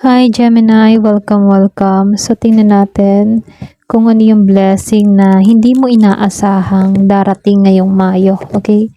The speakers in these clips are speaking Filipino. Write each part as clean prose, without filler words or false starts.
Hi Gemini, welcome. So tingnan natin kung ano yung blessing na hindi mo inaasahang darating ngayong Mayo, okay?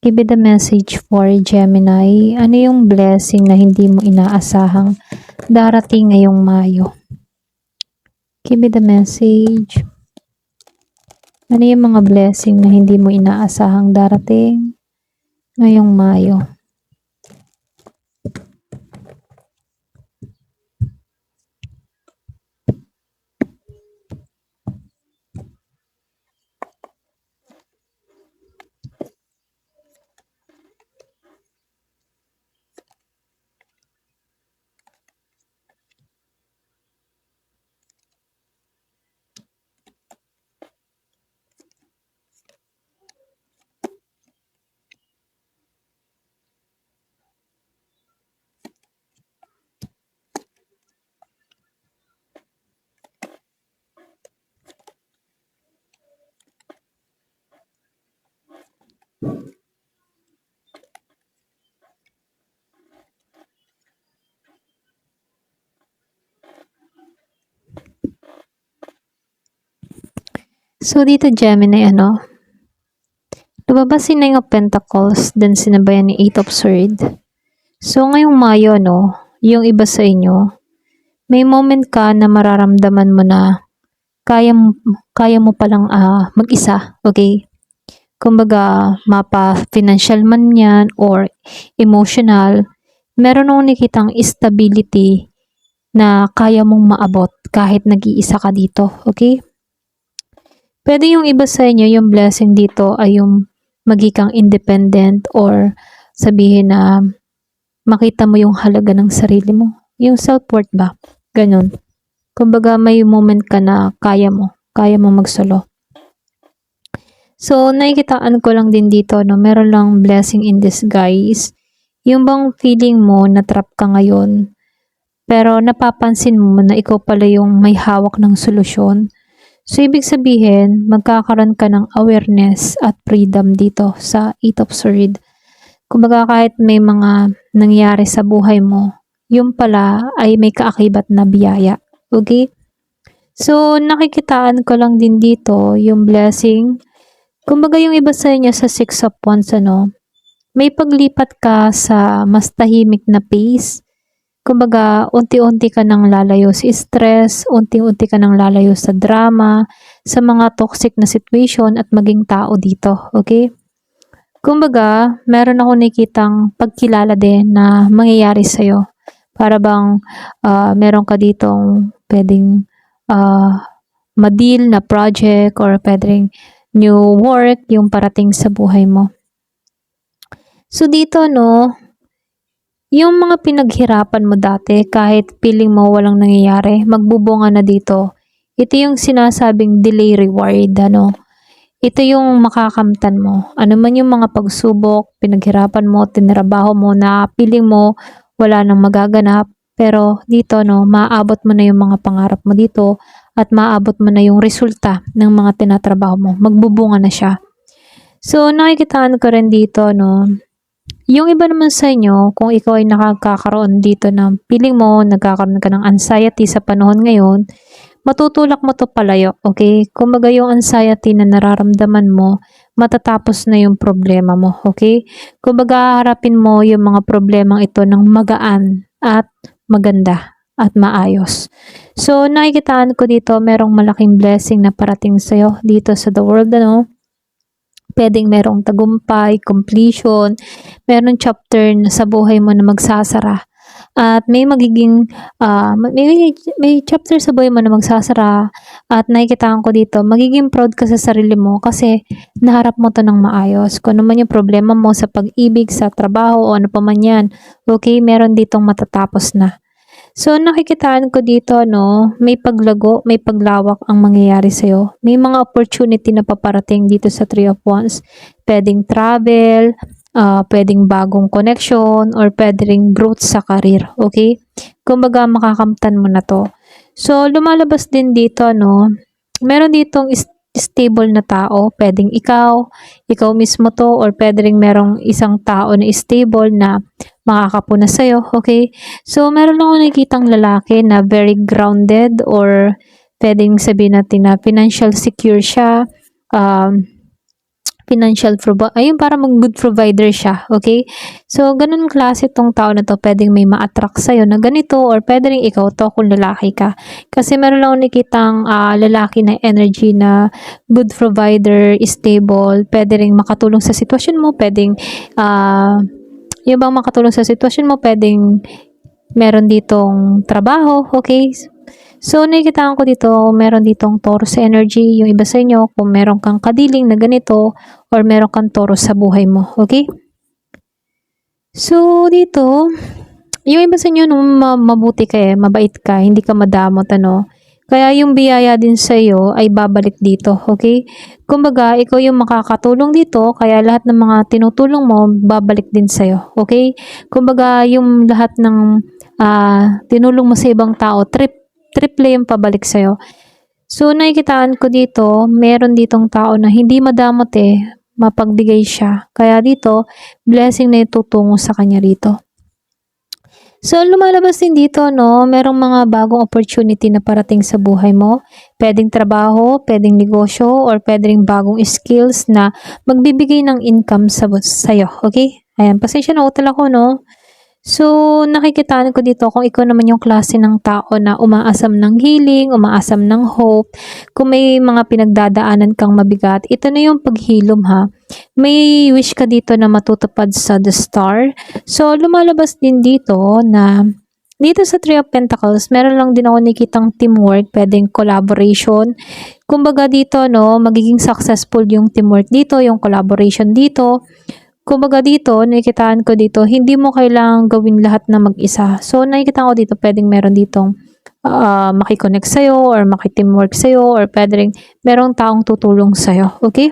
Give me the message for Gemini. Ano yung blessing na hindi mo inaasahang darating ngayong Mayo? Give me the message. Ano yung mga blessing na hindi mo inaasahang darating ngayong Mayo? So dito Gemini, lumabas si Nine of Pentacles, then sinabayan ni Eight of Swords. So ngayong Mayo, yung iba sa inyo, may moment ka na mararamdaman mo na kaya mo palang mag-isa, okay? Kumbaga, mapa-financial man yan or emotional, meron akong nakitang stability na kaya mong maabot kahit nag-iisa ka dito, okay? Pwede yung iba sa inyo, yung blessing dito ay yung magikang independent or sabihin na makita mo yung halaga ng sarili mo. Yung self-worth ba? Ganun. Kumbaga may moment ka na kaya mo magsolo. So, nakikitaan ko lang din dito, meron lang blessing in disguise. Yung bang feeling mo na trap ka ngayon, pero napapansin mo na ikaw pala yung may hawak ng solusyon. So, ibig sabihin, magkakaroon ka ng awareness at freedom dito sa Eight of Swords. Kumbaga kahit may mga nangyari sa buhay mo, yung pala ay may kaakibat na biyaya. Okay? So, nakikitaan ko lang din dito yung blessing. Kumbaga yung iba sa inyo sa Six of Wands, may paglipat ka sa mas tahimik na pace. Kumbaga, unti-unti ka nang lalayo sa stress, unti-unti ka nang lalayo sa drama, sa mga toxic na situation at maging tao dito. Okay? Kumbaga, meron ako nakitang pagkilala din na mangyayari sa'yo. Para bang meron ka ditong pwedeng ma-deal na project or pwedeng new work yung parating sa buhay mo. So dito, yung mga pinaghirapan mo dati, kahit feeling mo walang nangyayari, magbubunga na dito. Ito yung sinasabing delay reward, Ito yung makakamtan mo. Ano man yung mga pagsubok, pinaghirapan mo, tinrabaho mo na feeling mo wala nang magaganap. Pero dito, maaabot mo na yung mga pangarap mo dito at maaabot mo na yung resulta ng mga tinatrabaho mo. Magbubunga na siya. So, nakikitaan ko rin dito, yung iba naman sa inyo, kung ikaw ay nakakakaroon dito ng feeling mo, nagkakaroon ka ng anxiety sa panahon ngayon, matutulak mo to palayo, okay? Kumbaga yung anxiety na nararamdaman mo, matatapos na yung problema mo, okay? Kumbaga harapin mo yung mga problemang ito ng magaan at maganda at maayos. So, nakikitaan ko dito, merong malaking blessing na parating sa'yo dito sa the world, Pwedeng merong tagumpay, completion, meron chapter na sa buhay mo na magsasara. At may magiging, may chapter sa buhay mo na magsasara at nakikitaan ko dito, magiging proud ka sa sarili mo kasi naharap mo to ng maayos. Kung ano man yung problema mo sa pag-ibig, sa trabaho o ano pa man yan, okay, meron ditong matatapos na. So, nakikitaan ko dito, may paglago, may paglawak ang mangyayari sa'yo. May mga opportunity na paparating dito sa Three of Wands. Pwedeng travel, pwedeng bagong connection, or pwedeng growth sa career. Okay? Kumbaga, makakamtan mo na to. So, lumalabas din dito, meron ditong stable na tao. Pwedeng ikaw mismo to, or pwedeng merong isang tao na stable na makakapuna sa'yo, okay? So, meron lang ako nakikitang lalaki na very grounded or pwedeng sabihin natin na financial secure siya, ayun para good provider siya, okay? So, ganun klase tong tao na to, pwedeng may ma-attract sa'yo na ganito or pwede rin ikaw to kung lalaki ka. Kasi meron lang ako nakitang lalaki na energy na good provider, stable, pwede rin makatulong sa sitwasyon mo, pwedeng yung bang makatulong sa sitwasyon mo, pwedeng meron ditong trabaho, okay? So, nakikitaan ko dito, meron ditong Taurus energy, yung iba sa inyo, kung meron kang kadiling na ganito, or meron kang Taurus sa buhay mo, okay? So, dito, yung iba sa inyo, mabuti ka mabait ka, hindi ka madamot, ano? Kaya yung biyaya din sa iyo ay babalik dito, okay? Kumbaga, ikaw yung makakatulong dito, kaya lahat ng mga tinutulong mo, babalik din sa iyo, okay? Kumbaga, yung lahat ng tinulong mo sa ibang tao, triple yung pabalik sa'yo. So, nakikitaan ko dito, meron ditong tao na hindi madamot mapagbigay siya. Kaya dito, blessing na itutungo sa kanya rito. So, lumalabas din dito, no, merong mga bagong opportunity na parating sa buhay mo. Pwedeng trabaho, pwedeng negosyo, or pwedeng bagong skills na magbibigay ng income sa'yo. Okay? Ayan, pasensya na utal ako, no? So, nakikitaan ko dito kung ikaw naman yung klase ng tao na umaasam ng healing, umaasam ng hope. Kung may mga pinagdadaanan kang mabigat, ito na yung paghilom ha. May wish ka dito na matutupad sa the star. So, lumalabas din dito na dito sa Three of Pentacles, meron lang din ako nakitang teamwork, pwedeng collaboration. Kumbaga dito, no, magiging successful yung teamwork dito, yung collaboration dito. Kumbaga dito, nakikitaan ko dito, hindi mo kailangang gawin lahat na mag-isa. So, nakikitaan ko dito, pwedeng meron ditong makikonnect sa'yo or makiteamwork sa'yo or pwedeng merong taong tutulong sa'yo. Okay?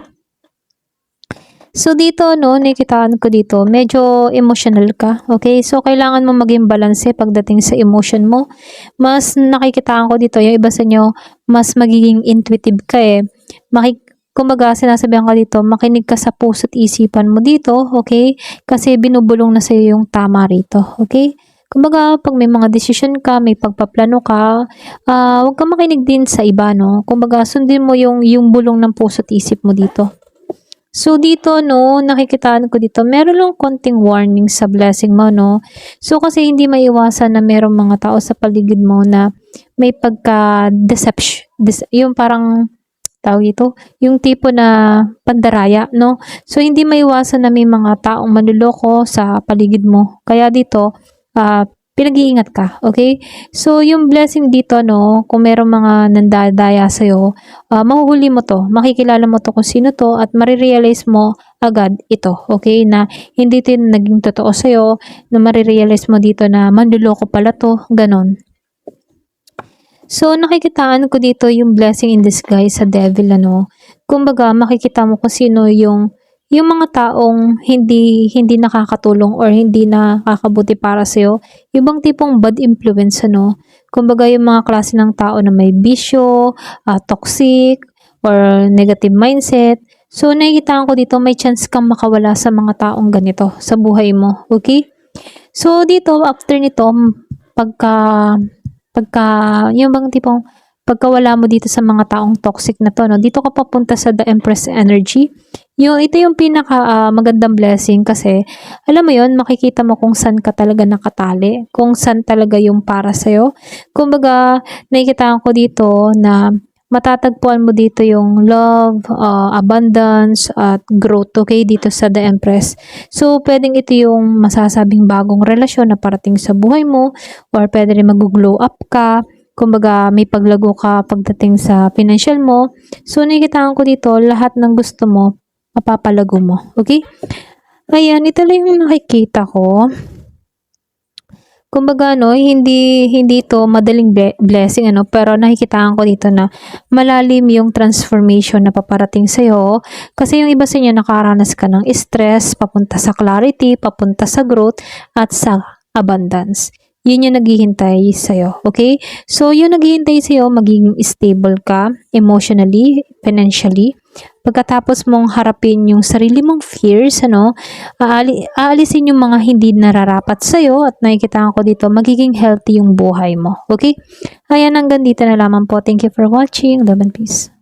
So, dito, no, nakikitaan ko dito, medyo emotional ka. Okay? So, kailangan mo maging balanse pagdating sa emotion mo. Mas nakikitaan ko dito, yung iba sa inyo, mas magiging intuitive ka Kumbaga, sinasabihan ka dito, makinig ka sa puso't isipan mo dito, okay? Kasi binubulong na sa'yo yung tama rito, okay? Kumbaga, pag may mga desisyon ka, may pagpaplano ka, huwag ka makinig din sa iba, no? Kumbaga, sundin mo yung bulong ng puso't isip mo dito. So, dito, no, nakikitaan ko dito, meron lang konting warning sa blessing mo, no? So, kasi hindi maiwasan na merong mga tao sa paligid mo na may pagka-deception, yung parang tawag ito, yung tipo na pandaraya, no? So, hindi maiwasan na may mga taong manluloko sa paligid mo. Kaya dito, pinag-iingat ka, okay? So, yung blessing dito, no, kung merong mga nandadaya sa'yo, mahuhuli mo to, makikilala mo to kung sino to, at marirealize mo agad ito, okay? Na hindi ito naging totoo sa'yo, na marirealize mo dito na manluloko pala to, ganon. So, nakikitaan ko dito yung blessing in disguise sa devil, ano. Kumbaga, makikita mo kung sino yung mga taong hindi nakakatulong or hindi nakakabuti para sa'yo. Yung bang tipong bad influence, ano. Kumbaga, yung mga klase ng tao na may bisyo, toxic, or negative mindset. So, nakikitaan ko dito, may chance kang makawala sa mga taong ganito sa buhay mo. Okay? So, dito, after nito, yung bang tipong pagkawala mo dito sa mga taong toxic na to, no? Dito ka papunta sa the Empress energy. Ito yung pinaka magandang blessing kasi alam mo yon, makikita mo kung saan ka talaga nakatali, kung saan talaga yung para sa'yo. Kumbaga, nakikita ko dito na matatagpuan mo dito yung love, abundance, at growth, okay, dito sa The Empress. So, pwedeng ito yung masasabing bagong relasyon na parating sa buhay mo, or pwede rin mag-glow up ka, kumbaga may paglago ka pagdating sa financial mo. So, nakikitaan ko dito, lahat ng gusto mo, mapapalago mo, okay? Ayan, ito lang yung nakikita ko. Kumbaga, no, hindi ito madaling blessing, ano, pero nakikitaan ko dito na malalim yung transformation na paparating sa'yo. Kasi yung iba sa inyo nakaranas ka ng stress, papunta sa clarity, papunta sa growth, at sa abundance. Yun yung naghihintay sa'yo, okay? So, yung naghihintay sa'yo, magiging stable ka emotionally, financially. pagkatapos mong harapin yung sarili mong fears, aalisin yung mga hindi nararapat sa'yo at nakikita ko dito, magiging healthy yung buhay mo. Okay? Ayan, hanggang dito na lamang po. Thank you for watching. Love and peace.